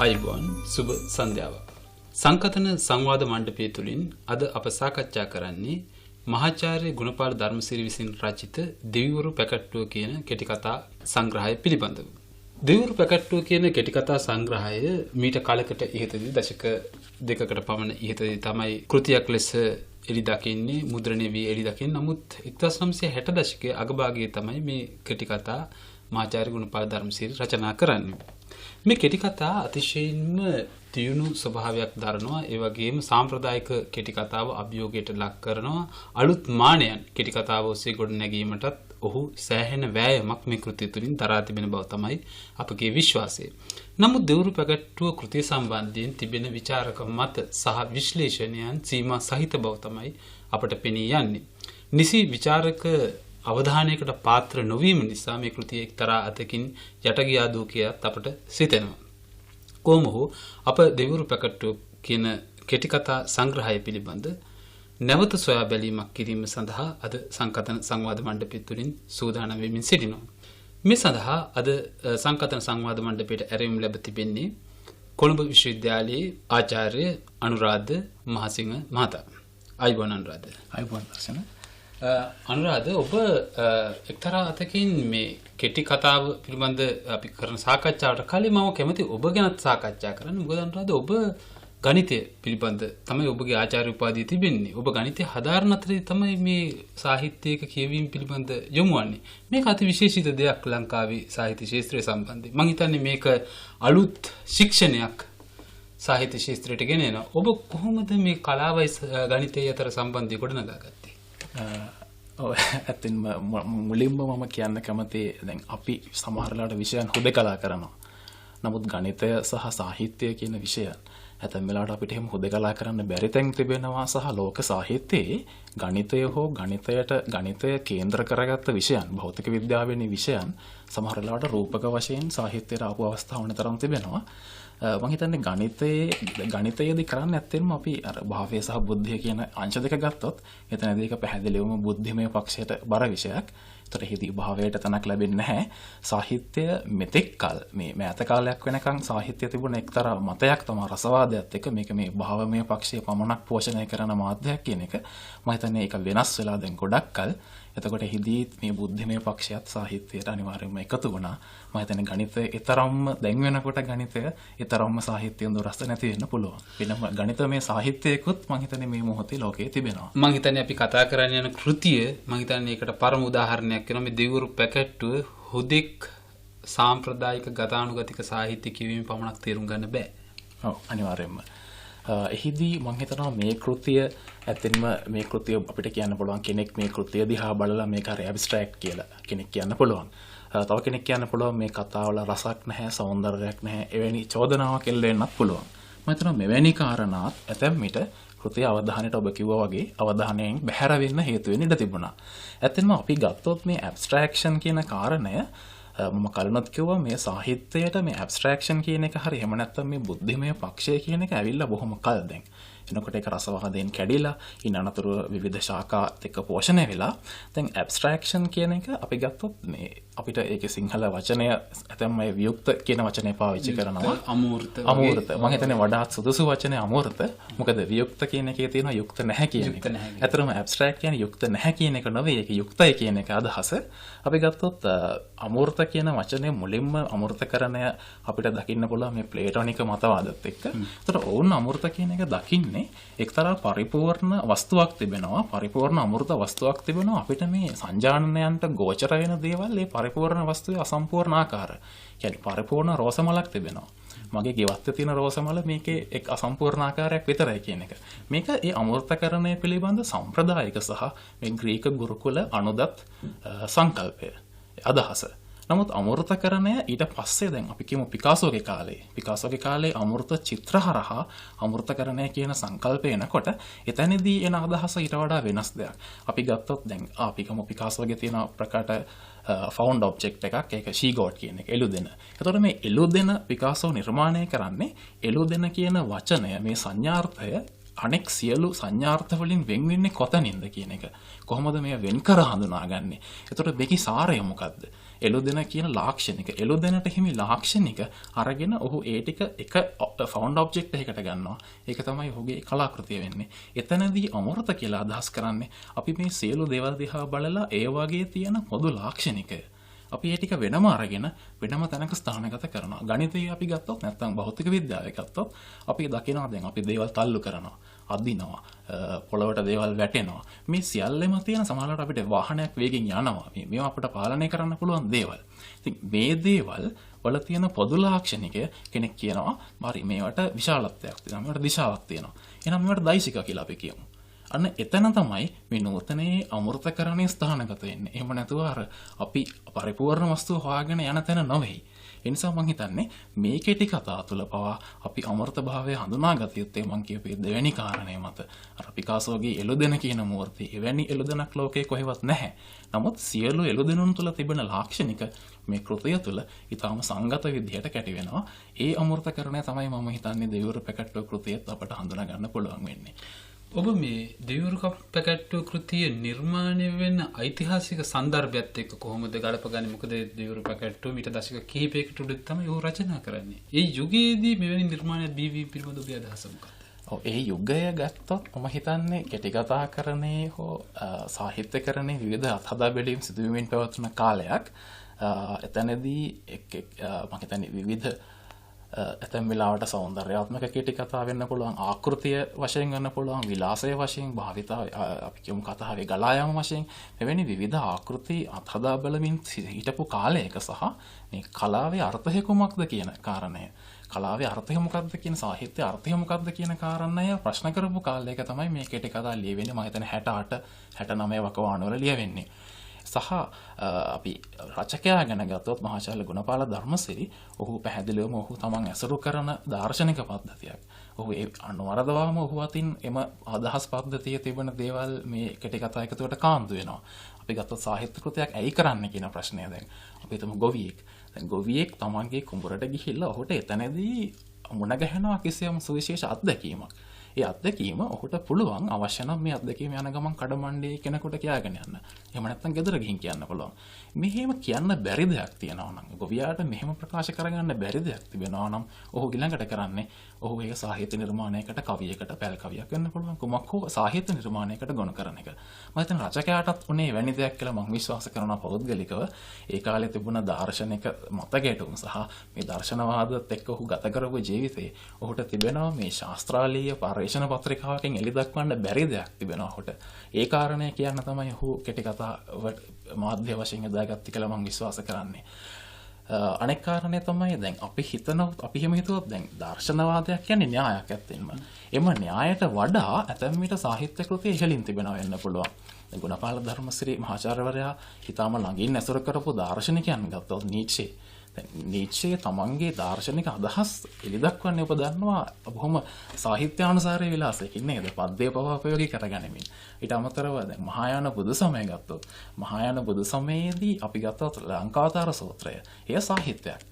අයිබෝන් සුබ සන්ධ්‍යාවක්. සංකතන සංවාද මණ්ඩපය තුලින් අද අප සාකච්ඡා කරන්නේ මහාචාර්ය ගුණපාල ධර්මසිරි විසින් රචිත දෙවිවරු පැකට්ටුව කියන කෙටි කතා සංග්‍රහය පිළිබඳව. දෙවිවරු පැකට්ටුව කියන කෙටි කතා සංග්‍රහය මීට කාලයකට ඉහතදී දශක දෙකකට පමණ ඉහතදී තමයි කෘතියක් ලෙස එළි දකින්නේ, මුද්‍රණය වී එළි දකින්නේ. නමුත් 1960 දශකයේ අගභාගයේ තමයි මේ කෙටි කතා මහාචාර්ය ගුණපාල ධර්මසිරි රචනා කරන්නේ. මේ කෙටි කතා අතිශයින්ම තියුණු ස්වභාවයක් දරනවා. ඒ වගේම සාම්ප්‍රදායික කෙටි කතාව අභියෝගයට ලක් කරනවා. අලුත් මානයන් කෙටි කතාව ඔස්සේ ගොඩ නැගීමටත් ඔහු සෑහෙන වෑයමක් මේ කෘතිය තුළින් දරා තිබෙන බව තමයි අපගේ විශ්වාසය. නමුත් දෙවිවරු පැකට්ටුව කෘතිය සම්බන්ධයෙන් තිබෙන විචාරක මත සහ විශ්ලේෂණයන් සීමා සහිත බව තමයි අපට පෙනී යන්නේ. නිසි විචාරක අවධානයකට පාත්‍ර නොවීම නිසා මේ කෘතිය එක්තරා අතකින් යට ගියා දෝ කියත් අපට සිතෙනවා. කොහොම හෝ අප දෙවිවරු පැකට්ටුව කියන කෙටි කතා සංග්‍රහය පිළිබඳ නැවත සොයා බැලීමක් කිරීම සඳහා අද සංකතන සංවාද මණ්ඩපය තුලින් සූදානම් වෙමින් සිටිනවා. මේ සඳහා අද සංකතන සංවාද මණ්ඩපයට ඇරයුම් ලැබ තිබෙන්නේ කොළඹ විශ්වවිද්‍යාලයේ ආචාර්ය අනුරාධ මහසිංහ මහතා. අයිබෝන් අනුරාධ. අයිබෝන් දර්ශන. අනුරාධ, ඔබ එක්තරා අතකින් මේ කෙටි කතාව පිළිබඳ අපි කරන සාකච්ඡාවට කලින් මම කැමති ඔබ ගැනත් සාකච්ඡා කරන්න. මොකද අනුරාධ, ඔබ ගණිතය පිළිබඳ තමයි ඔබගේ ආචාර්ය උපාධිය තිබෙන්නේ. ඔබ ගණිතය හදාරන අතරේ තමයි මේ සාහිත්‍යයක කියවීම පිළිබඳ යොමු වන්නේ. මේක අති විශේෂිත දෙයක් ලංකාවේ සාහිත්‍ය ශාස්ත්‍රය සම්බන්ධයෙන්. මම හිතන්නේ මේක අලුත් ශික්ෂණයක් සාහිත්‍ය ශාස්ත්‍රයට ගෙන එනවා. ඔබ කොහොමද මේ කලාවයි ගණිතය අතර සම්බන්ධය ගොඩනගාගත්තේ? ඇත්තෙන්ම මුලින්ම මම කියන්න කැමති, දැන් අපි සමහරලාට විෂයන් හුදකලා කරනවා. නමුත් ගණිතය සහ සාහිත්‍යය කියන විෂයන් ඇතැම් වෙලාවට අපිට එහෙම හුදකලා කරන්න බැරි තැන් තිබෙනවා. සහ ලෝක සාහිත්‍යයේ ගණිතය හෝ ගණිතය කේන්ද්‍ර කරගත්ත විෂයන්, භෞතික විද්‍යාවෙනි විෂයන් සමහරලාට රූපක වශයෙන් සාහිත්‍යයට ආපු අවස්ථා වුණතරම් තිබෙනවා. මම හිතන්නේ ගණිතයේදී කරන්නේ ඇත්තෙන්ම අපි අර භාවය සහ බුද්ධිය කියන අංශ දෙක ගත්තොත් එතනදී ඒක පැහැදිලිවම බුද්ධිමය පක්ෂයට බර විෂයක්. ඒතර හිදී භාවයට තනක් ලැබෙන්නේ නැහැ. සාහිත්‍ය මෙතෙක් කල මේ මෑත කාලයක් වෙනකන් සාහිත්‍ය තිබුණ එක්තරා මතයක් තමයි රසවාදයත් එක්ක මේක මේ භාවමය පක්ෂය පමණක් පෝෂණය කරන මාධ්‍යයක් කියන එක. මම හිතන්නේ ඒක වෙනස් වෙලා දැන් ගොඩක් කල. එතකොට හිදී මේ බුද්ධිමය පක්ෂයත් සාහිත්‍යයට අනිවාර්යයෙන්ම එකතු වුණා. මම හිතන්නේ ගණිතය ඊතරම්ම දැන් වෙනකොට ගණිතය ඊතරම්ම සාහිත්‍යයෙන් දුරස්ත නැති වෙන්න පුළුවන්. වෙනම ගණිතමය සාහිත්‍යයකුත් මම හිතන්නේ මේ මොහොතේ ලෝකයේ තිබෙනවා. මම හිතන්නේ අපි කතා කරන්න යන කෘතිය මම හිතන්නේ ඒකට පරම උදාහරණයක් වෙනවා. මේ දෙවිවරු පැකට්ටුව හුදෙක් සාම්ප්‍රදායික ගතානුගතික සාහිත්‍ය කියවීම පමණක් තේරුම් ගන්න බෑ. ඔව්, අනිවාර්යයෙන්ම. එහිදී මම හිතනවා මේ කෘතිය ඇත්තෙන්ම මේ කෘතිය අපිට කියන්න පුළුවන් කෙනෙක් මේ කෘතිය දිහා බලලා මේක හරි ඇබ්ස්ට්‍රැක්ට් කියලා කෙනෙක් කියන්න පුළුවන්. තව කෙනෙක් කියන්න පුළුවන් මේ කතාවල රසක් නැහැ, සෞන්දර්යයක් නැහැ, එවැනි චෝදනාවක් එල්ල වෙන්නත් පුළුවන්. මම හිතනවා මෙවැනි කාරණාත් ඇතැම් විට කෘතිය අවධානයට ඔබ කිව්වා වගේ අවධානයෙන් බැහැර වෙන්න හේතු වෙන්න ඉඩ තිබුණා. ඇත්තෙන්ම අපි ගත්තොත් මේ ඇබ්ස්ට්‍රැක්ෂන් කියන කාරණය මම කලිනුත් කිව්වා මේ සාහිත්‍යයට මේ ඇබ්ස්ට්‍රැක්ෂන් කියන එක හරි එහෙම නැත්නම් මේ බුද්ධිමය පක්ෂය කියන එක ඇවිල්ලා බොහොම කල් දැන්. එනකොට ඒක රසවාදයෙන් කැඩිලා ඉන් අනතුරු විවිධ ශාඛාත් එක්ක පෝෂණය වෙලා දැන් ඇබ්ස්ට්‍රැක්ෂන් කියන එක අපි ගත්තොත් මේ අපිට ඒකේ සිංහල වචනය ඇතැම් අය වියුක්ත කියන වචනේ පාවිච්චි කරනවා. අමූර්ත. මම හිතන්නේ වඩාත් සුදුසු වචනේ අමූර්ත. මොකද වියුක්ත කියන එකේ තියෙනවා යුක්ත නැහැ කියන එක. ඇත්තටම ඇබ්ස්ට්‍රැක්ට් කියන්නේ යුක්ත නැහැ කියන එක නෙවෙයි, ඒක යුක්තයි කියන එක අදහස. අපි ගත්තොත් අමූර්ත කියන වචනේ මුලින්ම අමූර්තකරණය අපිට දකින්න පුළුවන් මේ ප්ලේටොනික මතවාදත් එක්ක. ඒතර ඕන අමූර්ත කියන එක දකින්නේ එක්තරා පරිපූර්ණ වස්තුවක් තිබෙනවා, පරිපූර්ණ අමූර්ත වස්තුවක් තිබෙනවා. අපිට මේ සංජානනයන්ට ගෝචර වෙන දේවල් මේ පරිපූර්ණ වස්තුවේ අසම්පූර්ණ ආකාර. කියන්නේ පරිපූර්ණ රෝසමලක් තිබෙනවා. මගේ ගෙවත්තේ තියෙන රෝසමල මේකේ එක් අසම්පූර්ණ ආකාරයක් විතරයි කියන එක. මේක ඒ අමූර්තකරණය පිළිබඳ සම්ප්‍රදායික සහ මේ ග්‍රීක ගුරුකුල අනුදත් සංකල්පය අදහස. නමුත් අමූර්තකරණය ඊට පස්සේ දැන් අපි කියමු පිකාසෝගේ කාලේ අමූර්ත චිත්‍ර හරහා අමූර්තකරණය කියන සංකල්පය එනකොට එතනදී එන අදහස ඊට වඩා වෙනස් දෙයක්. අපි ගත්තොත් දැන් අපි කියමු පිකාසෝගේ තියෙන ප්‍රකට ෆවුන්ඩ් ඔබ්ජෙක්ට් එකක්, ඒක ෂීගෝට් කියන එක, එළුදෙන. එතකොට මේ එළුදෙන පිකාසෝ නිර්මාණය කරන්නේ එළුදෙන කියන වචනය මේ සංඥාර්ථය අනෙක් සියලු සංඥාර්ථ වලින් වෙන් වෙන්නේ කොතනින්ද කියන එක. කොහොමද මේ වෙන් කර හඳුනාගන්නේ? එතකොට මේකේ සාරය මොකද්ද? එළුදෙන කියන ලාක්ෂණික එළුදෙනට හිමි ලාක්ෂණික අරගෙන ඔහු ඒ ටික එක ෆවුන්ඩ් ඔබ්ජෙක්ට් එකකට ගන්නවා. ඒක තමයි ඔහුගේ කලාකෘතිය වෙන්නේ. එතනදී අමෘත කියලා අදහස් කරන්නේ අපි මේ සියලු දේවල් දිහා බලලා ඒ වගේ තියෙන පොදු ලාක්ෂණිකය අපි ඒ ටික වෙනම අරගෙන වෙනම තැනක ස්ථානගත කරනවා. ගණිතය අපි ගත්තොත් නැත්නම් භෞතික විද්‍යාව ගත්තොත් අපි දකිනවා දැන් අපි දේවල් තල්ලු කරනවා, අදිනවා, පොළවට දේවල් වැටෙනවා. මේ සියල්ලම තියෙන සමහරවිට අපිට වාහනයක් වේගෙන් යනවා. මේවා අපිට පාලනය කරන්න පුළුවන් දේවල්. ඉතින් මේ දේවල් වල තියෙන පොදු ලාක්ෂණිකය කෙනෙක් කියනවා හරි මේවට විශාලත්වයක් තියෙනවා. මේවට දිශාවක් තියෙනවා. එහෙනම් මේවට දෛසික කියලා අපි කියමු. අන්න එතන තමයි මේ නූතනයේ අමෘතකරණයේ ස්ථානගත වෙන්නේ. එහෙම නැතුව අර අපි පරිපූර්ණ වස්තුව හොයාගෙන යන තැන නෙවෙයි. ඒ නිසා මම හිතන්නේ මේ කෙටි කතා තුළ පවා අපි අමෘතභාවය හඳුනාගත යුත්තේ මම කියපේ දෙවැනි කාරණය මත. අර පිකාසෝගේ එළුදෙන කියන මූර්තිය එවැනි එළුදෙනක් ලෝකේ කොහෙවත් නැහැ. නමුත් සියලු එළුදෙනුන් තුළ තිබෙන ලාක්ෂණික මේ කෘතිය තුළ ඊටාම සංගත විදිහට කැටි වෙනවා. ඒ අමෘතකරණය තමයි මම හිතන්නේ දෙවිවරු පැකට්ටුව කෘතියත් අපට හඳුනා ගන්න පුළුවන් වෙන්නේ. ඔබ මේ දෙවිවරු පැකට්ටුව කෘතිය නිර්මාණය වෙන ඓතිහාසික සන්දර්භයත් එක්ක කොහොමද ගලපගන්නේ? මොකද දෙවිවරු පැකට්ටුව මීට දශක කිහිපයකට උඩ තමයි ਉਹ රචනා කරන්නේ. ඒ යුගයේදී මෙවැනි නිර්මාණයක් බීවි පිළිබඳ ඔබේ අදහස මොකක්ද? ඔව් ඒ යුගය ගත්තොත් මම හිතන්නේ කෙටි කතාකරණේ හෝ සාහිත්‍යකරණේ විවිධ අත්හදා බැලීම් සිදුවීමෙන් පැවතුන කාලයක්. එතනදී මම හිතන්නේ විවිධ ඇතැම් වෙලාවට සෞන්දර්යාත්මක කෙටි කතා වෙන්න පුළුවන්, ආකෘතිය වශයෙන් ගන්න පුළුවන්, විලාසය වශයෙන්, භාවිතා අපි කියමු කතාවේ ගලා යාම වශයෙන් මෙවැනි විවිධ ආකෘති අත්හදා බලමින් හිටපු කාලයක සහ මේ කලාවේ අර්ථය කුමක්ද කියන කාරණය, කලාවේ අර්ථය මොකක්ද කියන, සාහිත්‍ය අර්ථය මොකක්ද කියන කාරණය ප්‍රශ්න කරපු කාලයක තමයි මේ කෙටි කතා ලියවෙන්නේ. මම හිතන්නේ 68 69 වකවානුවල ලියවෙන්නේ. සහ අපි රචකයා ගැන ගත්තොත් මහාචාර්ය ගුණපාල ධර්මසිරි ඔහු පැහැදිලිවම ඔහු තමන් ඇසුරු කරන දාර්ශනික පද්ධතියක්. ඔහු ඒ අනුවරදවාම ඔහු අතින් එම අදහස් පද්ධතියේ තිබෙන දේවල් මේ කෙටි කතා එකතුවට කාන්දු වෙනවා. අපි ගත්තොත් සාහිත්‍ය කෘතියක් ඇයි කරන්න කියන ප්‍රශ්නය දැන් අපි හිතමු ගොවියෙක්. දැන් ගොවියෙක් තමන්ගේ කුඹරට ගිහිල්ලා ඔහුට එතනදී මුණ ගැහෙනවා කිසියම් සුවිශේෂ අත්දැකීමක්. ඒ අත්දැකීම ඔහුට පුළුවන් අවශ්‍ය නම් මේ අත්දැකීම යන ගමන් කඩමණ්ඩේ කෙනෙකුට කියාගෙන යන්න. එහෙම නැත්නම් ගෙදර ගිහින් කියන්න පුළුවන්. මෙහෙම කියන්න බැරි දෙයක් තියෙනවා නම්, ගොවියාට මෙහෙම ප්‍රකාශ කරගන්න බැරි දෙයක් තිබෙනවා නම් ඔහු ඊළඟට කරන්නේ ඔහු ඒක සාහිත්‍ය නිර්මාණයකට, කවියකට, පැල් කවියක් වෙන්න පුළුවන්. කුමක් හෝ සාහිත්‍ය නිර්මාණයකට ගොනු කරන එක. මම හිතන රචකයාටත් උනේ වැනි දෙයක් කියලා මම විශ්වාස කරනවා පෞද්ගලිකව. ඒ කාලේ තිබුණ දාර්ශනික මතකයටම සහ මේ දර්ශනවාදත් එක්ක ඔහු ගත කරපු ජීවිතේ ඔහුට තිබෙනවා මේ ශාස්ත්‍රාලීය පර්යේෂණ පත්‍රිකාවකින් එළි දක්වන්න බැරි දෙයක් තිබෙනවා ඔහුට. ඒ කාරණය කියන්න තමයි ඔහු කෙටි කතා මාධ්‍ය වශයෙන් යොදාගත්තේ කියලා මම විශ්වාස කරන්නේ. අනෙක් කාරණේ තමයි දැන් අපි එහෙම හිතුවොත් දැන් දර්ශනවාදයක් කියන්නේ න්‍යායක් ඇත්තෙන්ම. එම න්‍යායට වඩා ඇතැම් විට සාහිත්‍ය කෘති ඉහළින් තිබෙනවා වෙන්න පුළුවන්. දැන් ගුණපාල ධර්මසිරි මහාචාර්යවරයා හිතාම ළඟින් ඇසුරු කරපු දාර්ශනිකයන් ගත්තොත් නීත්ෂේ. නීත්ෂේ තමන්ගේ දාර්ශනික අදහස් එළිදක්වන්නේ ඔබ දන්නවා බොහොම සාහිත්‍යානුසාරී විලාසයකින් නේද? පද්‍ය පවා ප්‍රයෝගී කරගනිමින්. ඊට අමතරව දැන් මහායාන බුදු සමය ගත්තොත් මහායාන බුදු සමයේදී අපි ගත්තොත් ලංකාවතාර සූත්‍රය. එය සාහිත්‍යයක්.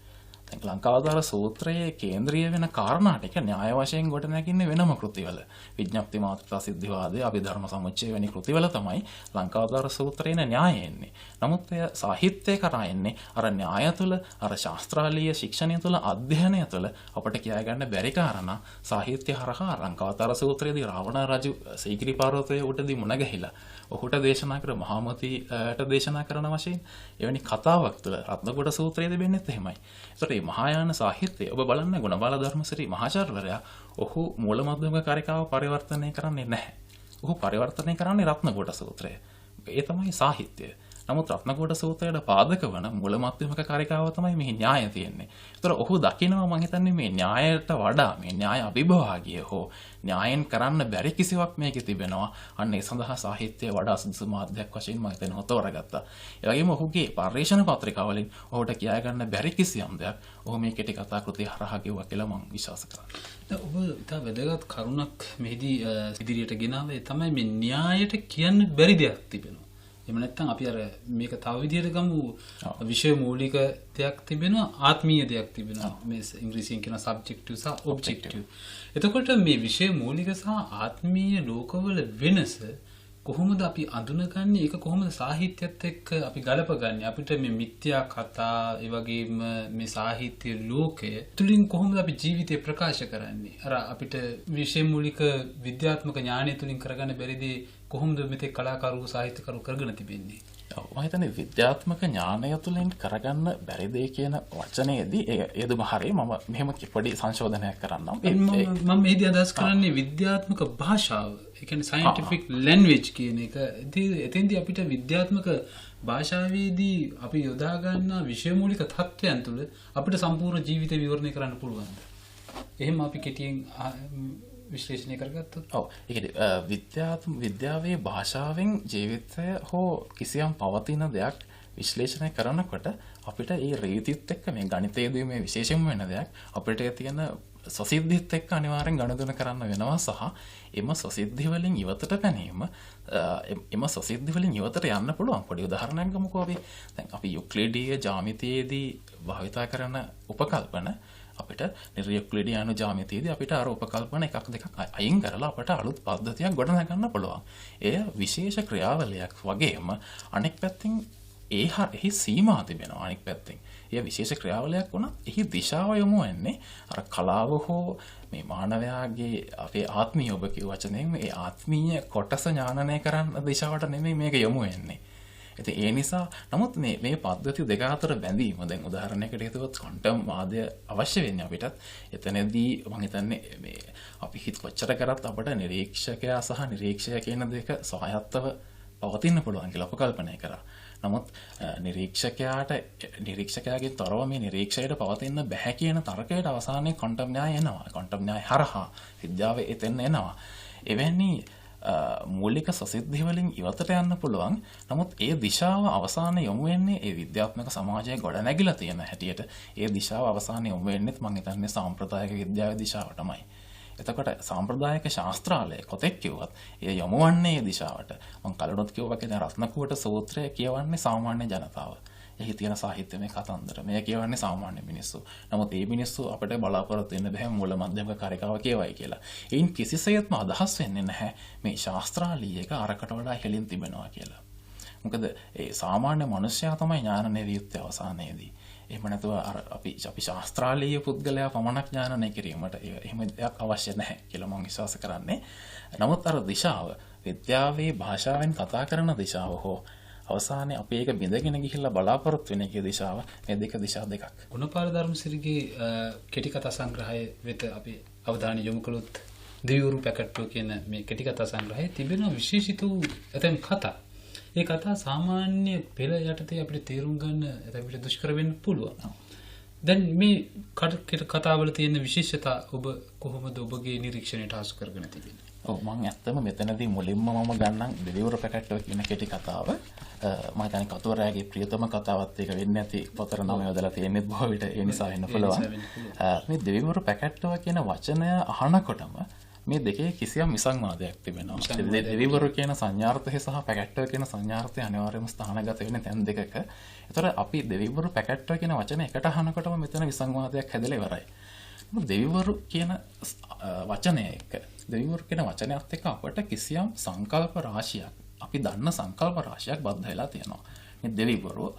දැන් ලංකාවතාර සූත්‍රයේ කේන්ද්‍රීය වෙන කාරණා ටික න්‍යාය වශයෙන් ගොඩ නැගින්නේ වෙනම කෘතිවල. විඥප්ති මාතෘකා සිද්ධාවාදය, අභිධර්ම සමුච්චය වැනි කෘතිවල තමයි ලංකාවතාර සූත්‍රයේ න්‍යාය එන්නේ. නමුත් එය සාහිත්‍යය කරා එන්නේ අර න්‍යාය තුළ, අර ශාස්ත්‍රාලීය ශික්ෂණය තුළ, අධ්‍යයනය තුළ අපට කියා ගන්න බැරි කාරණා සාහිත්‍ය හරහා ලංකාවතාර සූත්‍රයේදී රාවණ රජු සීගිරි පර්වතයේ උඩදී මුණ ගැහිලා ඔහුට දේශනා කර මහාමතිට දේශනා කරන වශයෙන් එවැනි කතාවක් තුළ රත්නකොට සූත්‍රයේ තිබෙන්නේත් එහෙමයි. ඒතකොට මේ මහායාන සාහිත්‍යය ඔබ බලන්න ගුණපාල ධර්මසිරි මහාචාර්යවරයා ඔහු මූල මධ්‍යම කාරිකාව පරිවර්තනය කරන්නේ නැහැ. ඔහු පරිවර්තනය කරන්නේ රත්නකොට සූත්‍රය. ඒ තමයි සාහිත්‍යය. නමුත් රත්නකොට සූත්‍රයට පාදක වන මූල මධ්‍යමක කාරිකාව තමයි මේ න්‍යාය තියෙන්නේ. ඒතර ඔහු දකිනවා මම හිතන්නේ මේ න්‍යායයට වඩා මේ න්‍යාය අභිභාගිය හෝ න්‍යායෙන් කරන්න බැරි කිසිවක් මේකේ තිබෙනවා. අන්න ඒ සඳහා සාහිත්‍යය වඩා සුදුසු මාධ්‍යයක් වශයෙන් මම හිතන හොතවරගත්තා. ඒ වගේම ඔහුගේ පර්යේෂණ පත්‍රිකාවලින් ඔහුට කියා ගන්න බැරි කිසියම් දෙයක් ඔහු මේ කෙටි කතා කෘතිය හරහා ගෙවුවා කියලා මම විශ්වාස කරනවා. දැන් ඔබ ඉතා වැදගත් කරුණක් මෙහිදී ඉදිරියට ගෙනාවේ තමයි මේ න්‍යායට කියන්න බැරි දෙයක් තිබෙනවා. එහෙම නැත්නම් අපි අර මේක තව විදිහට ගමු විෂය මූලික දෙයක් තිබෙනවා, ආත්මීය දෙයක් තිබෙනවා. මේ ඉංග්‍රීසියෙන් කියන සබ්ජෙක්ටිව් සහ ඔබ්ජෙක්ටිව්. එතකොට මේ විෂය මූලික සහ ආත්මීය ලෝකවල වෙනස කොහොමද අපි අඳුනගන්නේ? ඒක කොහොමද සාහිත්‍යයත් එක්ක අපි ගලපගන්නේ? අපිට මේ මිත්‍යා කතා, ඒ වගේම මේ සාහිත්‍ය ලෝකය තුලින් කොහොමද අපි ජීවිතය ප්‍රකාශ කරන්නේ? අර අපිට විෂය මූලික විද්‍යාත්මක ඥානය තුලින් කරගන්න බැරිදී කොහොමද මෙතේ කලාකරු සාහිත්‍යකරු කරගෙන තිබෙන්නේ? මම හිතන්නේ විද්‍යාත්මක ඥානය තුළින් කරගන්න බැරි දේ කියන වචනයේදී ඒදුම හරිය. මම මෙහෙම පොඩි සංශෝධනයක් කරන්නම්. මම මේදී අදහස් කරන්නේ විද්‍යාත්මක භාෂාව. ඒ කියන්නේ scientific language කියන එක. එතෙන්දී අපිට විද්‍යාත්මක භාෂාවේදී අපි යොදා ගන්නා විෂය මූලික තත්ත්වයන් තුළ අපිට සම්පූර්ණ ජීවිතය විවරණය කරන්න පුළුවන්. එහෙම අපි කෙටියෙන් විශ්ලේෂණය කරගත්තොත්. ඔව්. ඒ කියන්නේ විද්‍යාවේ භාෂාවෙන් ජීවිතය හෝ කිසියම් පවතින දෙයක් විශ්ලේෂණය කරනකොට අපිට ඒ රීතියත් එක්ක මේ ගණිතයේදී මේ විශේෂම වෙන දෙයක් අපිට තියෙන සොසිද්ධියත් එක්ක අනිවාර්යෙන් ගණනදන කරන්න වෙනවා සහ එම සොසිද්ධි වලින් ඉවතට පැනීම එම සොසිද්ධි වලින් ඉවතට යන්න පුළුවන්. පොඩි උදාහරණයක් ගමුකෝ අපි. දැන් අපි යුක්ලිඩීය ජ්‍යාමිතියේදී භාවිත කරන උපකල්පන අපිට නිර්යුක්ලිඩියානු ජ්‍යාමිතියේදී අපිට අර උපකල්පන එකක් දෙකක් අයින් කරලා අපට අලුත් පද්ධතියක් ගොඩනගන්න පුළුවන්. එය විශේෂ ක්‍රියාවලියක් වගේම අනෙක් පැත්තෙන් එහි සීමා තිබෙනවා. අනෙක් පැත්තෙන් එය විශේෂ ක්‍රියාවලියක් වුණත් එහි දිශාව යොමු වෙන්නේ අර කලාව හෝ මේ මානවයාගේ අපේ ආත්මීය ඔබ කිව්ව වචනයෙන් මේ ආත්මීය කොටස ඥානනය කරන්න දිශාවට නෙමෙයි මේක යොමු වෙන්නේ. ඉතින් ඒ නිසා නමුත් මේ පද්ධති දෙක අතර බැඳීම දැන් උදාහරණයකට හිතුවොත් ක්වොන්ටම් වාදය අවශ්‍ය වෙන්නේ අපිටත්. එතනදී මම හිතන්නේ මේ අපි හිත කොච්චර කරත් අපිට නිරීක්ෂකයා සහ නිරීක්ෂය කියන දෙක සහයත්ව පවතින්න පුළුවන් කියලා අපකල්පනය කරා. නමුත් නිරීක්ෂකයාගෙන් තොරව මේ නිරීක්ෂයට පවතින්න බැහැ කියන තර්කයට අවසානයේ ක්වොන්ටම් න්‍යාය එනවා. ක්වොන්ටම් න්‍යාය හරහා විද්‍යාව එතෙන් එනවා. එවැනි මූලික සොසිද්ධි වලින් ඉවතට යන්න පුළුවන්. නමුත් ඒ දිශාව අවසානයේ යොමු වෙන්නේ ඒ විද්‍යාත්මක සමාජයේ ගොඩ නැගිලා තියෙන හැටියට ඒ දිශාව අවසානයේ යොමු වෙන්නේත් මම හිතන්නේ සාම්ප්‍රදායික විද්‍යාවේ දිශාවටමයි. එතකොට සාම්ප්‍රදායික ශාස්ත්‍රාලය කොතෙක් කිව්වත් ඒ යොමු වන්නේ ඒ දිශාවට. මම කලිනුත් කිව්වා වගේ දැන් රත්නකුවට සූත්‍රය කියවන්නේ සාමාන්‍ය ජනතාව. එහි තියෙන සාහිත්‍යමය කතන්දර. මේ කියවන්නේ සාමාන්‍ය මිනිස්සු. නමුත් මේ මිනිස්සු අපිට බලාපොරොත්තු වෙන්න බෑ මූල මධ්‍යම කාරිකාව කියවයි කියලා. ඒන් කිසිසේත්ම අදහස් වෙන්නේ නැහැ මේ ශාස්ත්‍රාලීයක අරකට වඩා ඉහළින් තිබෙනවා කියලා. මොකද ඒ සාමාන්‍ය මනුස්සයා තමයි ඥානනය විය යුත්තේ අවසානයේදී. එහෙම නැතුව අපි ශාස්ත්‍රාලීය පුද්ගලයා පමණක් ඥානනය කිරීමට එහෙම දෙයක් අවශ්‍ය නැහැ කියලා මම විශ්වාස කරන්නේ. නමුත් අර දිශාව විද්‍යාවේ භාෂාවෙන් කතා කරන දිශාව හෝ අවසානයේ අපි ඒක බිඳගෙන ගිහිල්ලා බලාපොරොත්තු වෙන එකේ දිශාව මේ දෙක දිශා දෙකක්. ගුණපාල ධර්මසිරිගේ කෙටි කතා සංග්‍රහය වෙත අපි අවධානය යොමු කළොත් දිවිවරු පැකට්ටුව කියන මේ කෙටි කතා සංග්‍රහයේ තිබෙන විශේෂිත වූ ඇතැම් කතා. ඒ කතා සාමාන්‍ය පෙළ යටතේ අපිට තේරුම් ගන්න අපිට දුෂ්කර වෙන්න පුළුවන්. දැන් මේ කතාවල තියෙන විශේෂතා ඔබ කොහොමද ඔබගේ නිරීක්ෂණයට හසු කරගෙන තිබෙන්නේ? ඔව් මම ඇත්තම මෙතනදී මුලින්ම මම ගන්නම් දෙවිවරු පැකට්ටුව කියන කෙටි කතාව. මම හිතන්නේ කතුවරයාගේ ප්‍රියතම කතාවත් ඒක වෙන්නේ නැති පතර නම යොදලා තියෙන්නේ බොහෝ විට ඒ නිසා වෙන්න පුළුවන්. මේ දෙවිවරු පැකට්ටුව කියන වචනය අහනකොටම මේ දෙකේ කිසියම් විසංවාදයක් තිබෙනවා. දෙවිවරු කියන සංඥාර්ථය සහ පැකට්ටුව කියන සංඥාර්ථය අනිවාර්යයෙන්ම ස්ථානගත වෙන්නේ තැන් දෙකක. ඒතර අපි දෙවිවරු පැකට්ටුව කියන වචනේ එකට අහනකොටම මෙතන විසංවාදයක් හැදලා ඉවරයි. දෙවිවරු කියන වචනය එක දෙවිවරු කියන වචනයත් එක්ක අපට කිසියම් සංකල්ප රාශියක් අපි දන්න සංකල්ප රාශියක් බද්ධ වෙලා තියෙනවා. මේ දෙවිවරු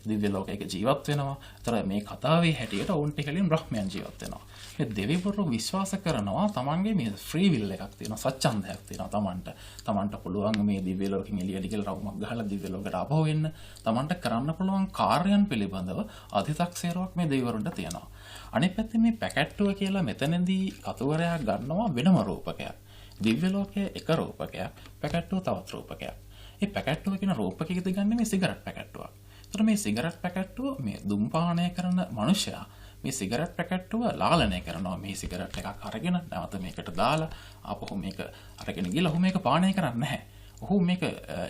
දිව්‍ය ලෝකයක ජීවත් වෙනවා. ඒතර මේ කතාවේ හැටියට ඔවුන්ට ඉහළින් බ්‍රහ්මයන් ජීවත් වෙනවා. මේ දෙවිවරු විශ්වාස කරනවා තමන්ගේ මේ ෆ්‍රී විල් එකක් තියෙනවා, සච්ඡන්දයක් තියෙනවා තමන්ට පුළුවන් මේ දිව්‍ය ලෝකෙන් එළියට ගිහලා රවුමක් ගහලා දිව්‍ය ලෝකයට ආපහු එන්න. තමන්ට කරන්න පුළුවන් කාර්යයන් පිළිබඳව අධිතක්සේරුවක් මේ දෙවිවරුන්ට තියෙනවා. අනිත් පැත්තේ මේ පැකට්ටුව කියලා මෙතනදී කතුවරයා ගන්නවා වෙනම රූපකයක්. දිව්‍ය ලෝකයේ එක රූපකයක්, පැකට්ටුව තවත් රූපකයක්. මේ පැකට්ටුව කියන රූපකයකදී ගන්න මේ සිගරට් පැකට්ටුවක්. ඒතර මේ සිගරට් පැකට්ටුව මේ දුම්පානය කරන මනුෂ්‍යයා මේ සිගරට් පැකට්ටුව ලාලනය කරනවා. මේ සිගරට් එකක් අරගෙන නැවත මේකට දාලා ආපහු මේක අරගෙන ගිහලා ඔහු මේක පානය කරන්නේ නැහැ. ඔහු මේක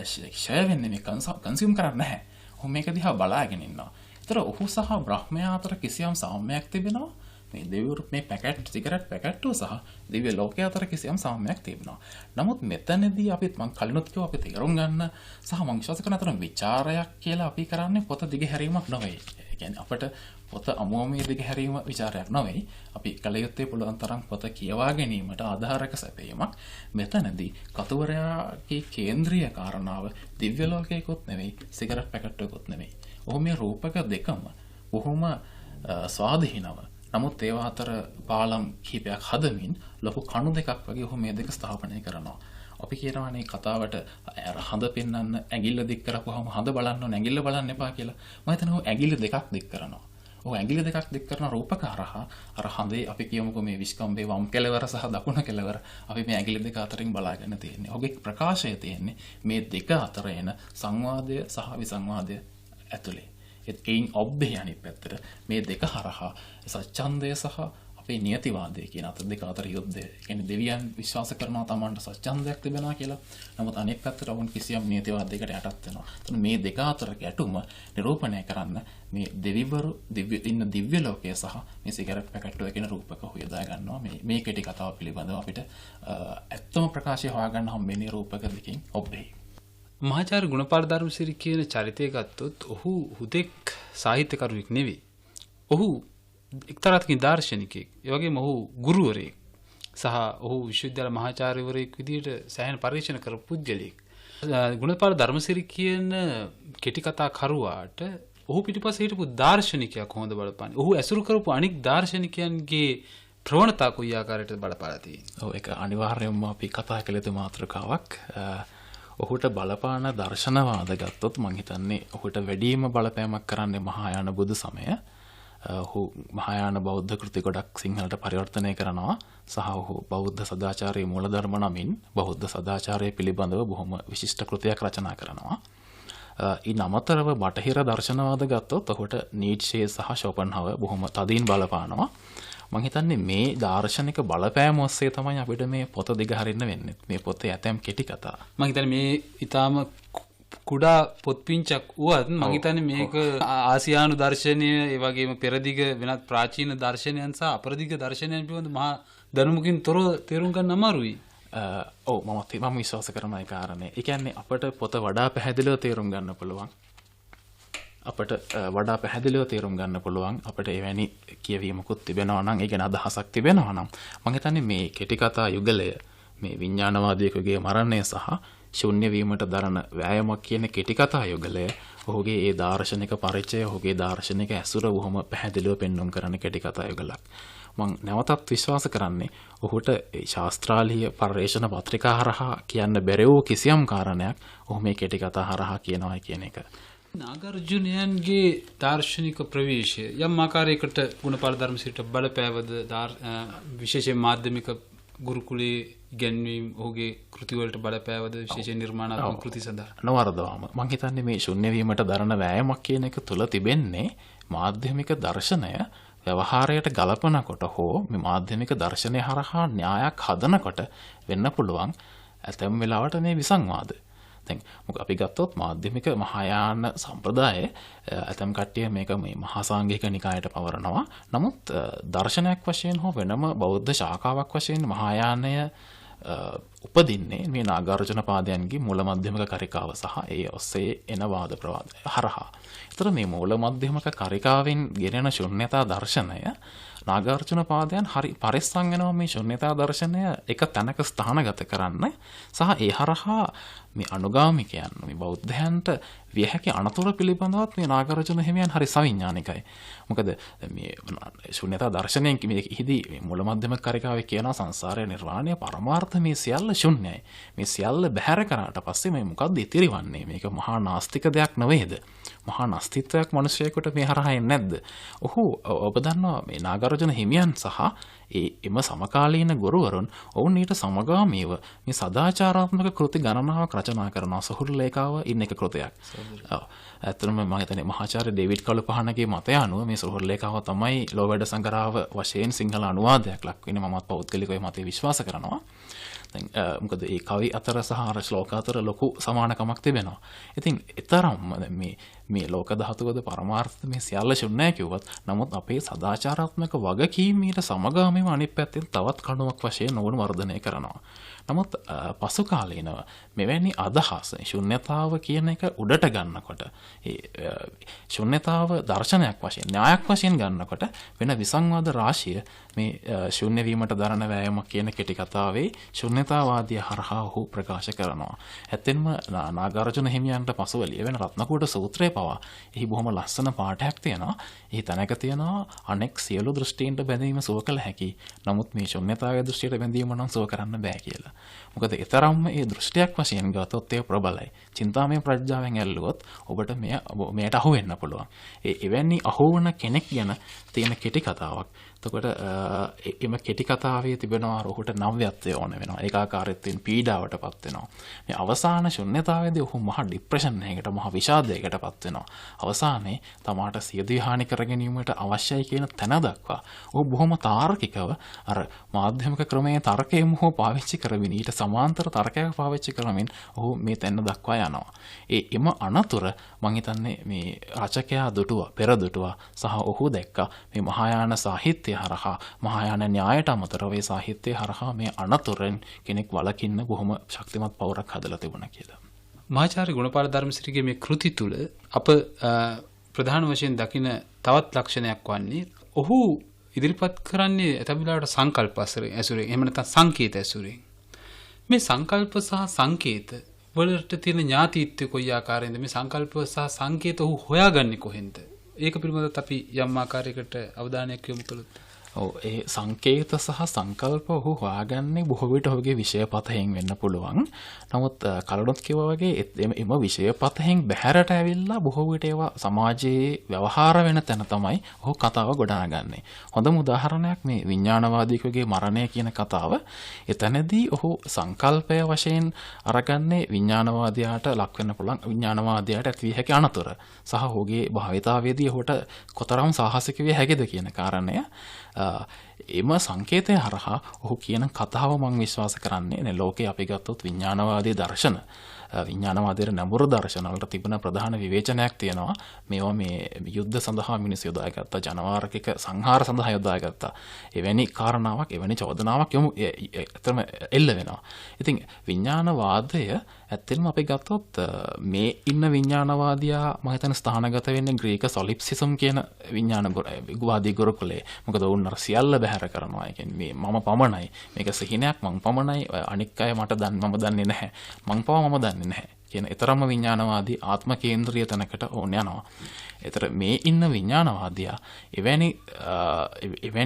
ෂෙයා වෙන්නේ මේ කන්සියුම් කරන්නේ නැහැ. ඔහු මේක දිහා බලාගෙන ඉන්නවා. ඒතර ඔහු සහ බ්‍රහ්මයා අතර කිසියම් සාම්‍යයක් තිබෙනවා. මේ දෙවිවරු මේ සිගරට් පැකට්ටුව සහ දිව්‍ය ලෝකයේ අතර කිසියම් සාම්‍යයක් තිබෙනවා. නමුත් මෙතනදී අපි මම කලිනුත් කිව්වා අපි තේරුම් ගන්න සහ මම විශ්වාස කරන අතර ਵਿਚාරයක් කියලා අපි කරන්නේ පොත දිග හැරීමක් නෙවෙයි. ඒ කියන්නේ අපිට පොත අමුමේ දිග හැරීම ਵਿਚාරයක් නෙවෙයි. අපි කල යුත්තේ පුළුවන් තරම් පොත කියවා ගැනීමට ආධාරක සැපයීමක්. මෙතනදී කතුවරයාගේ කේන්ද්‍රීය කාරණාව දිව්‍ය ලෝකයකොත් නෙවෙයි, සිගරට් පැකට්ටුවකොත් නෙවෙයි. ඔහු මේ රූපක දෙකම බොහොම ස්වාධීනව. නමුත් ඒවා අතර පාලම් කිහිපයක් හදමින් ලොකු කණු දෙකක් වගේ ඔහු මේ දෙක ස්ථාපනය කරනවා. අපි කියනවානේ කතාවට හඳ පෙන්වන්න ඇඟිල්ල දික් කරපුවාම හඳ බලන්න ඕන ඇඟිල්ල බලන්න එපා කියලා. මම හිතනවා ඇඟිල්ල දෙකක් දික් කරනවා. ඔහු ඇඟිල්ල දෙකක් දික් කරන රූපක හරහා අර හඳේ අපි කියමුකෝ මේ විස්කම්බේ වම් කෙළවර සහ දකුණ කෙළවර අපි මේ ඇඟිල්ල දෙක අතරින් බලාගෙන තියෙන්නේ. ඔහුගේ ප්‍රකාශය තියෙන්නේ මේ දෙක අතර එන සංවාදය සහ විසංවාදය ඇතුලේ. ඒයින් ඔබ්බේ අනිත් පැත්තට මේ දෙක හරහා සත්‍යන්දය සහ අපේ නියතිවාදය කියන අත දෙක අතර යුද්ධය. කියන්නේ දෙවියන් විශ්වාස කරනවා තමන්ට සත්‍යන්දයක් තිබෙනවා කියලා. නමුත් අනෙක් පැත්තට වුන් කිසියම් නියතිවාදයකට යටත් වෙනවා. එතන මේ දෙක අතර ගැටුම නිරූපණය කරන්න මේ දෙවිවරු ඉන්න දිව්‍ය ලෝකය සහ මේ සිගරට් පැකට්ටුව කියන රූපක හොයදා ගන්නවා. මේ කෙටි කතාව පිළිබඳව අපිට ඇත්තම ප්‍රකාශය හොයාගන්න හම්බෙන්නේ රූපක දෙකකින් ඔබ්බේ. මහාචාර්ය ගුණපාල ධර්මසිරි කියන චරිතය ගත්තොත් ඔහු හුදෙක් සාහිත්‍යකරුවෙක් නෙවෙයි. ඔහු එක්තරාත්කින් දාර්ශනිකයෙක්. ඒ වගේම ඔහු ගුරුවරයෙක්. සහ ඔහු විශ්වවිද්‍යාල මහාචාර්යවරයෙක් විදිහට සෑහෙන පරිශන කරපු පුද්ගලයෙක්. ගුණපාල ධර්මසිරි කියන කෙටි කතා කරුවාට ඔහු පිටිපස්සේ හිටපු දාර්ශනිකයා කොහොමද බලපාන්නේ? ඔහු ඇසුරු කරපු අනික් දාර්ශනිකයන්ගේ ප්‍රවණතා කොයි ආකාරයකටද බලපාලා තියෙන්නේ? ඔව් ඒක අනිවාර්යයෙන්ම අපි කතා කළ යුතු මාතෘකාවක්. ඔහුට බලපාන දර්ශනවාද ගත්තොත් මං හිතන්නේ ඔහුට වැඩිම බලපෑමක් කරන්නේ මහායාන බුදු සමය. ඔහු මහායාන බෞද්ධ කෘති ගොඩක් සිංහලට පරිවර්තනය කරනවා සහ ඔහු බෞද්ධ සදාචාරයේ මූලධර්ම නමින් බෞද්ධ සදාචාරය පිළිබඳව බොහොම විශිෂ්ට කෘතියක් රචනා කරනවා. ඉන් අමතරව බටහිර දර්ශනවාද ගත්තොත් ඔහුට නීට්ෂේ සහ ෂෝපන්හාවර් බොහොම තදින් බලපානවා. මං හිතන්නේ මේ දාර්ශනික බලපෑම ඔස්සේ තමයි අපිට මේ පොත දිග හරින්න වෙන්නේ. මේ පොතේ ඇතැම් කෙටි කතා. මං හිතන්නේ මේ ඊටාම කුඩා පොත් පිංචක් වුවත් මං හිතන්නේ මේක ආසියානු දර්ශනය ඒ වගේම පෙරදිග වෙනත් ප්‍රාචීන දර්ශනයන් සහ අපරදිග දර්ශනයන් පිළිබඳ මහා දැනුමකින් තොරව තේරුම් ගන්න අමාරුයි. ඔව් මම විශ්වාස කරන ඒ කාරණේ. ඒ කියන්නේ අපිට පොත වඩා පැහැදිලිව තේරුම් ගන්න පුළුවන්. අපට වඩා පැහැදිලිව තේරුම් ගන්න පුළුවන් අපිට එවැනි කියවීමකුත් තිබෙනවා නම් ඒ කියන්නේ අදහසක් තිබෙනවා නම් මම හිතන්නේ මේ කෙටි කතා යුගලය මේ විඥානවාදීකගේ මරණය සහ ශූන්‍ය වීමට දරන වෑයමක් කියන කෙටි කතා යුගලය ඔහුගේ ඒ දාර්ශනික පරිචය ඔහුගේ දාර්ශනික ඇසුර බොහොම පැහැදිලිව පෙන්වන්න කරන කෙටි කතා යුගලක්. මම නැවතත් විශ්වාස කරන්නේ ඔහුට ශාස්ත්‍රාලීය පර්යේෂණ පත්‍රිකා හරහා කියන්න බැරි වූ කිසියම් කාරණයක් ඔහු මේ කෙටි කතා හරහා කියනවා කියන එක. නාගර්ජුනයන්ගේ දාර්ශනික ප්‍රවේශය යම් ආකාරයකට ගුණපාල ධර්මසිරිට බලපෑවද විශේෂයෙන් මාධ්‍යමික ගුරුකුලයේ ඉගැන්වීම් ඔහුගේ කෘතිවලට බලපෑවද විශේෂයෙන් නිර්මාණාත්මක කෘති සඳහා නොවරදවාම මම හිතන්නේ මේ ශුන්‍ය වීමට දරන වෑයමක් කියන එක තුල තිබෙන්නේ මාධ්‍යමික දර්ශනය ව්‍යවහාරයට ගලපනකොට හෝ මේ මාධ්‍යමික දර්ශනය හරහා න්‍යායක් හදනකොට වෙන්න පුළුවන් ඇතැම් වෙලාවට මේ විසංවාද. දැන් මොකද අපි ගත්තොත් මාධ්‍යමික මහායාන සම්ප්‍රදායේ ඇතැම් කට්ටිය මේක මේ මහා සංඝික නිකායට පවරනවා. නමුත් දර්ශනයක් වශයෙන් හෝ වෙනම බෞද්ධ ශාඛාවක් වශයෙන් මහායානය උපදින්නේ මේ නාගාර්ජුන පාදයන්ගේ මූල මධ්‍යමික කරිකාව සහ ඒ ඔස්සේ එන වාද ප්‍රවාද හරහා. ඒතර මේ මූල මධ්‍යමික කරිකාවෙන් ගෙනෙන ශුන්‍යතා දර්ශනය නාගාර්ජුන පාදයන් හරි පරිස්සම් වෙනවා මේ ශුන්‍යතා දර්ශනය එක තැනක ස්ථානගත කරන්න සහ ඒ හරහා මේ අනුගාමිකයන් මේ බෞද්ධයන්ට විය හැකි අනතුරු පිළිබඳවත් මේ නාගාර්ජුන හිමියන් හරි සවිඥානිකයි. මොකද මේ ශුන්‍යතා දර්ශනයෙන් මේකෙහිදී මේ මූල මධ්‍යමික කරිකාවේ කියන සංසාරයේ නිර්වාණය පරමාර්ථ මේ සියල්ල ශුන්‍යයි. මේ සියල්ල බැහැර කරාට පස්සේ මේ මොකද්ද ඉතිරිවන්නේ? මේක මහා නාස්තික දෙයක් නෙවෙයිද? මහා නාස්තිත්වයක් මිනිසෙකුට මේ හරහා එන්නේ නැද්ද? ඔහු ඔබ දන්නවා මේ නාගාර්ජුන හිමියන් සහ එම සමකාලීන ගුරුවරුන් ඔවුන් ඊට සමගාමීව මේ සදාචාරාත්මක කෘති ගණනාවක් රචනා කරනවා. සොහොරලේඛාව ඉන්න එක කෘතියක්. ඇත්තටම මම හිතන්නේ මහාචාර්ය ඩේවිඩ් කළුපහණගේ මතය අනුව මේ සොහොරලේඛාව තමයි ලෝ වැඩ සංග්‍රහව වශයෙන් සිංහල අනුවාදයක් ලක් වෙන්නේ. මමත් පෞද්ගලිකව මේ මතය විශ්වාස කරනවා. මොකද ඒ කවි අතර සහ අර ශ්ලෝක අතර ලොකු සමානකමක් තිබෙනවා. ඉතින් ඒතරම් මේ ලෝක ධාතුවද පරමාර්ථ මේ සියල්ල ශුන්‍යයි කිව්වත් නමුත් අපේ සදාචාරාත්මක වගකීම් ඊට සමගාමීව අනිත් පැත්තෙන් තවත් කණුවක් වශයෙන් ඕන වර්ධනය කරනවා. නමුත් පසු කාලීනව මෙවැනි අදහස් ශුන්‍යතාව කියන එක උඩට ගන්නකොට ශුන්‍යතාව දර්ශනයක් වශයෙන් න්‍යායක් වශයෙන් ගන්නකොට වෙන විසංවාද රාශිය මේ ශුන්‍ය වීමට දරන වෑයම කියන කෙටි කතාවේ ශුන්‍යතාවාදී හරහා ඔහු ප්‍රකාශ කරනවා. ඇත්තෙන්ම නාගාර්ජුන හිමියන්ට පසුව ලියවෙන රත්නකූට සූත්‍රය පවා එහි බොහොම ලස්සන පාඩයක් තියෙනවා. එහි තැනක තියෙනවා අනෙක් සියලු දෘෂ්ටීන්ට බැඳීම සුව කළ හැකි. නමුත් මේ ශුන්‍යතාවයේ දෘෂ්ටියට බැඳීම නම් සුව කරන්න බෑ කියලා. මොකද ඊතරම්ම මේ දෘෂ්ටියක් වශයෙන් ගතොත් ඒ ප්‍රබලයි. චින්තාමය ප්‍රඥාවෙන් ඇල්ලුවොත් ඔබට මෙයට අහු වෙන්න පුළුවන්. එවැනි අහුවන කෙනෙක් ගැන තියෙන කෙටි කතාවක්. එතකොට එම කෙටි කතාවේ තිබෙනවා ඔහුට නව්‍යත්වය ඕන වෙනවා. ඒකාකාරීත්වයෙන් පීඩාවටපත් වෙනවා. මේ අවසාන ශුන්‍යතාවයේදී ඔහු මහා ડિප්‍රෙෂන් එකකට මහා විෂාදයකටපත් වෙනවා. අවසානයේ තමාට සියදිවි හානි කර ගැනීමට අවශ්‍යයි කියන තැන දක්වා ඔහු බොහොම තාර්කිකව අර මාධ්‍යමික ක්‍රමයේ තර්කයම හෝ පාවිච්චි කරමින් ඊට සමාන්තර තර්කයක් පාවිච්චි කරමින් ඔහු මේ තැන දක්වා යනවා. එම අනතුර මම හිතන්නේ මේ රචකයා දුටුවා, පෙර දුටුවා සහ ඔහු දැක්කා මේ මහායාන සාහිත්‍ය හරහා මහායාන න්‍යායට අමතරව ඒ සාහිත්‍ය හරහා මේ අනතුරෙන් කෙනෙක් වළකින්න බොහොම ශක්තිමත් පවරක් හදලා තිබුණා කියලා. මහාචාර්ය ගුණපාල ධර්මසිරිගේ මේ කෘති තුල අප ප්‍රධාන වශයෙන් දකින තවත් ලක්ෂණයක් වන්නේ ඔහු ඉදිරිපත් කරන්නේ ඇතැම්ලාට සංකල්ප ඇසුරෙන් එහෙම නැත්නම් සංකේත ඇසුරෙන්. මේ සංකල්ප සහ සංකේත වලට තියෙන ඥාතිත්වය කොයි ආකාරයෙන්ද මේ සංකල්ප සහ සංකේත ඔහු හොයාගන්නේ කොහෙන්ද? ඒක පිළිබඳව අපි යම් ආකාරයකට අවධානයක් යොමු කළොත්. ඔව් ඒ සංකේත සහ සංකල්ප ඔහු හොයාගන්නේ බොහෝ විට ඔහුගේ විෂයපතෙන් වෙන්න පුළුවන්. නමුත් කලනොත් කිව්වා වගේ එම විෂයපතෙන් බැහැරට ඇවිල්ලා බොහෝ විට ඒවා සමාජයේ ව්‍යවහාර වෙන තැන තමයි ඔහු කතාව ගොඩනගන්නේ. හොඳම උදාහරණයක් මේ විඥානවාදීකගේ මරණය කියන කතාව. එතනදී ඔහු සංකල්පය වශයෙන් අරගන්නේ විඥානවාදයට ලක් වෙන්න පුළුවන් විඥානවාදයට ඇති හැකි අනතුර සහ ඔහුගේ භාවිතාවේදී ඔහුට කොතරම් සාහසික විය හැකිද කියන කාරණය. එම සංකේතය හරහා ඔහු කියන කතාව මම විශ්වාස කරන්නේ නේ ලෝකේ අපි ගත්තොත් විඥානවාදී දර්ශන විඥානවාදයේ නැඹුරු දර්ශනවලට තිබෙන ප්‍රධාන විවේචනයක් තියෙනවා. මේවා මේ යුද්ධ සඳහා මිනිස් යොදාගත්තා, ජනවාරකික සංහාර සඳහා යොදාගත්තා. එවැනි කාරණාවක්, එවැනි චෝදනාවක් යොමු ඇත්තම එල්ල වෙනවා. ඉතින් විඥානවාදය ඇත්තටම අපි ගත්තොත් මේ ඉන්න විඥානවාදියා මම හිතන ස්ථානගත වෙන්නේ ග්‍රීක සොලිප්සිසම් කියන විඥානවාදී ගුරුකුලේ. මොකද වුන් අර සියල්ල බැහැර කරනවා. ඒ කියන්නේ මම පමණයි. මේක සිහිනයක් මම පමණයි. අනික් අය මට මම දන්නේ නැහැ. මම දන්නේ නැහැ කියන ඊතරම්ම විඥානවාදී ආත්ම කේන්ද්‍රීය තැනකට ඕන යනවා. ඒතර මේ ඉන්න විඥානවාදියා එවැනි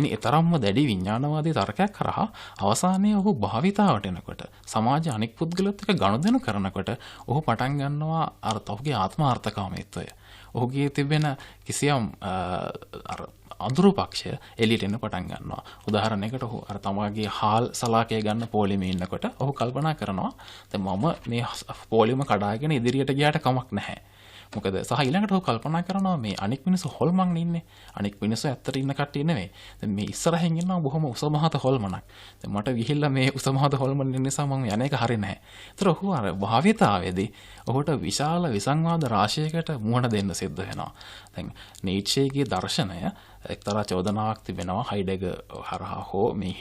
ඊතරම්ම දැඩි විඥානවාදී තර්කයක් කරා අවසානයේ ඔහු භාවිතාවට එනකොට සමාජ අනික් පුද්ගලත් එක්ක ගනුදෙනු කරනකොට ඔහු පටන් ගන්නවා අර ඔහුගේ ආත්මාර්ථකාමීත්වය. ඔහුගේ තිබෙන කිසියම් අඳුරු පක්ෂය එළියට එන්න පටන් ගන්නවා. උදාහරණයකට ඔහු අර තමාගේ හාල් සලාකය ගන්න පොලිමේ ඉන්නකොට ඔහු කල්පනා කරනවා දැන් මම මේ පොලිම කඩාගෙන ඉදිරියට ගියාට කමක් නැහැ. මොකද සහ ඊළඟට ඔහු කල්පනා කරනවා මේ අනික් මිනිස්සු හොල්මන් ඉන්නේ. අනික් මිනිස්සු ඇත්තට ඉන්න කට්ටිය නෙවෙයි. දැන් මේ ඉස්සරහින් ඉන්නවා බොහොම උස මහත හොල්මනක්. දැන් මට ගිහිල්ලා මේ උස මහත හොල්මන් ඉන්න නිසා මම යන එක හරිය නැහැ. ඒතර ඔහු අර භාවිතාවේදී ඔහුට විශාල විසංවාද රාශියකට මුහුණ දෙන්න සිද්ධ වෙනවා. දැන් නීච්ෂේගේ දර්ශනය එක්තරා චෝදනාවක් තිබෙනවා හයිඩෙගර් හරහා හෝ මේ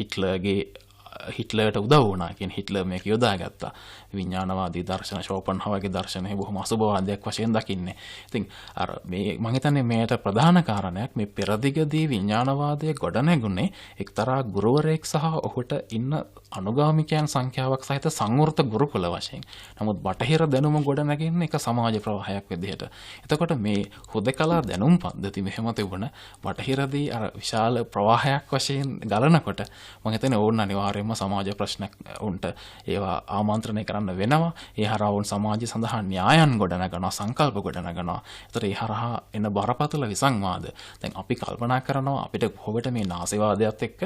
හිට්ලර්ට උදව් වුණා කියන හිට්ලර් මේක යොදාගත්තා. විඥානවාදී දර්ශන ෂෝපන්හාවර්ගේ දර්ශනය බොහොම අසුබවාදයක් වශයෙන් දකින්නේ. ඉතින් අර මේ මම හිතන්නේ මේකට ප්‍රධාන කාරණයක් මේ පෙරදිගදී විඥානවාදයේ ගොඩනැගුණේ එක්තරා ගුරුවරයෙක් සහ ඔහුට ඉන්න අනුගාමිකයන් සංඛ්‍යාවක් සහිත සංවෘත ගුරුකුල වශයෙන්. නමුත් බටහිර දැනුම ගොඩනැගෙන්නේ එක සමාජ ප්‍රවාහයක් විදිහට. එතකොට මේ හුදකලා දැනුම් පද්ධති මෙහෙම තිබුණ බටහිරදී අර විශාල ප්‍රවාහයක් වශයෙන් ගලනකොට මම හිතන්නේ ඕන අනිවාර්යයෙන්ම සමාජ ප්‍රශ්නක් උන්ට ඒවා ආමන්ත්‍රණය කරන්න වෙනවා. ඒ හරහා උන් සමාජය සඳහා න්‍යායන් ගොඩනගනවා, සංකල්ප ගොඩනගනවා. ඒතර ඒ හරහා එන බරපතල විසංවාද. දැන් අපි කල්පනා කරනවා අපිට කොහොමද මේ නාසිවාදයත් එක්ක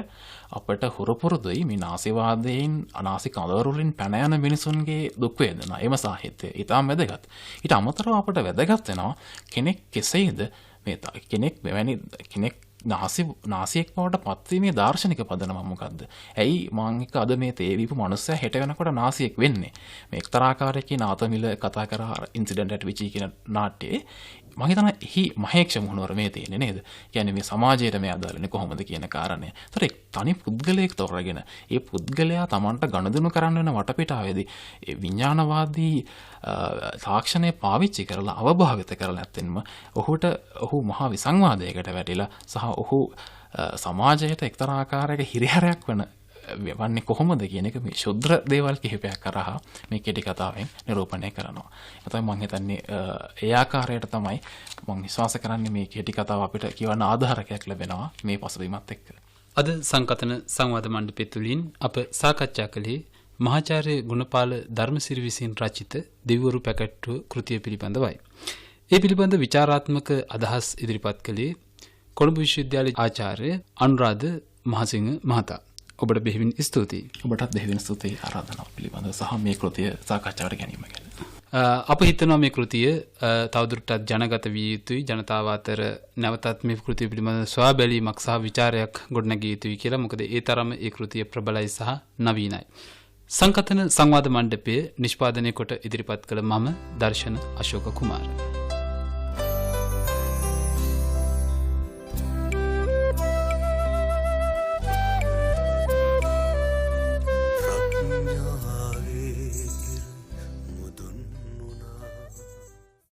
අපිට හුරුපුරුදුයි මේ නාසිවාදයෙන් අනාසි කඳවුරුලින් පැන යන මිනිසුන්ගේ දුක් වේදනා. එම සාහිත්‍යය ඊටම වැදගත්. ඊට අමතරව අපිට වැදගත් වෙනවා කෙනෙක් කෙසේද මේ කෙනෙක් නාසියෙක් බවට පත්වීමේ දාර්ශනික පදනම මොකද්ද? ඇයි මං එක අද මේ තේවිපු මනුස්සයා හෙට වෙනකොට නාසියෙක් වෙන්නේ? මේ එක්තරා ආකාරයකින් ආතමිල කතා කරා ඉන්සිඩන්ට් ඇට් විචි කියන නාට්‍යයේ මම හිතනවා එහි මහේක්ෂ මුහුණුවර මේ තියෙන්නේ නේද? කියන්නේ මේ සමාජයට මේ අදාළනේ කොහොමද කියන කාරණය. ඒතර තනි පුද්ගලයෙක් තෝරගෙන ඒ පුද්ගලයා Tamanට ගනුදෙනු කරන්න වෙන වටපිටාවේදී ඒ විඥානවාදී තාක්ෂණය පාවිච්චි කරලා අවභාවිත කරලා නැත්නම් ඔහු මහා විසංවාදයකට වැටිලා සහ ඔහු සමාජයට එක්තරා ආකාරයක හිරිහැරයක් වන්නේ කොහොමද කියන එක මේ ශුද්‍ර දේවල් කිහිපයක් කරහා මේ කෙටි කතාවෙන් නිරූපණය කරනවා. ඒ තමයි මම හිතන්නේ ඒ ආකාරයට තමයි මම විශ්වාස කරන්නේ මේ කෙටි කතාව අපිට කියවන ආධාරකයක් ලැබෙනවා මේ පසුබිමත් එක්ක. අද සංකතන සංවාද මණ්ඩපය තුලින් අප සාකච්ඡා කළේ මහාචාර්ය ගුණපාල ධර්මසිරි විසින් රචිත දෙවිවරු පැකට්ටුව කෘතිය පිළිබඳවයි. ඒ පිළිබඳ විචාරාත්මක අදහස් ඉදිරිපත් කළේ කොළඹ විශ්වවිද්‍යාලයේ ආචාර්ය අනුරාධ මහසිංහ මහතා. ඔබට බෙහෙවින් ස්තුතියි. ඔබටත් බෙහෙවින් ස්තුතියි ආරාධනාව පිළිබඳව සහ මේ කෘතිය සාකච්ඡාවට ගැනීම ගැන. අප හිතනවා මේ කෘතිය තවදුරටත් ජනගත විය යුතුයි. ජනතාව අතර නැවතත් මේ කෘතිය පිළිබඳව සොයා බැලීමක් සහ විචාරයක් ගොඩනැගිය යුතුයි කියලා. මොකද ඒ තරම ඒ කෘතිය ප්‍රබලයි සහ නවීනයි. සංකතන සංවාද මණ්ඩපයේ නිෂ්පාදනය කොට ඉදිරිපත් කළ මම දර්ශන අශෝක කුමාර.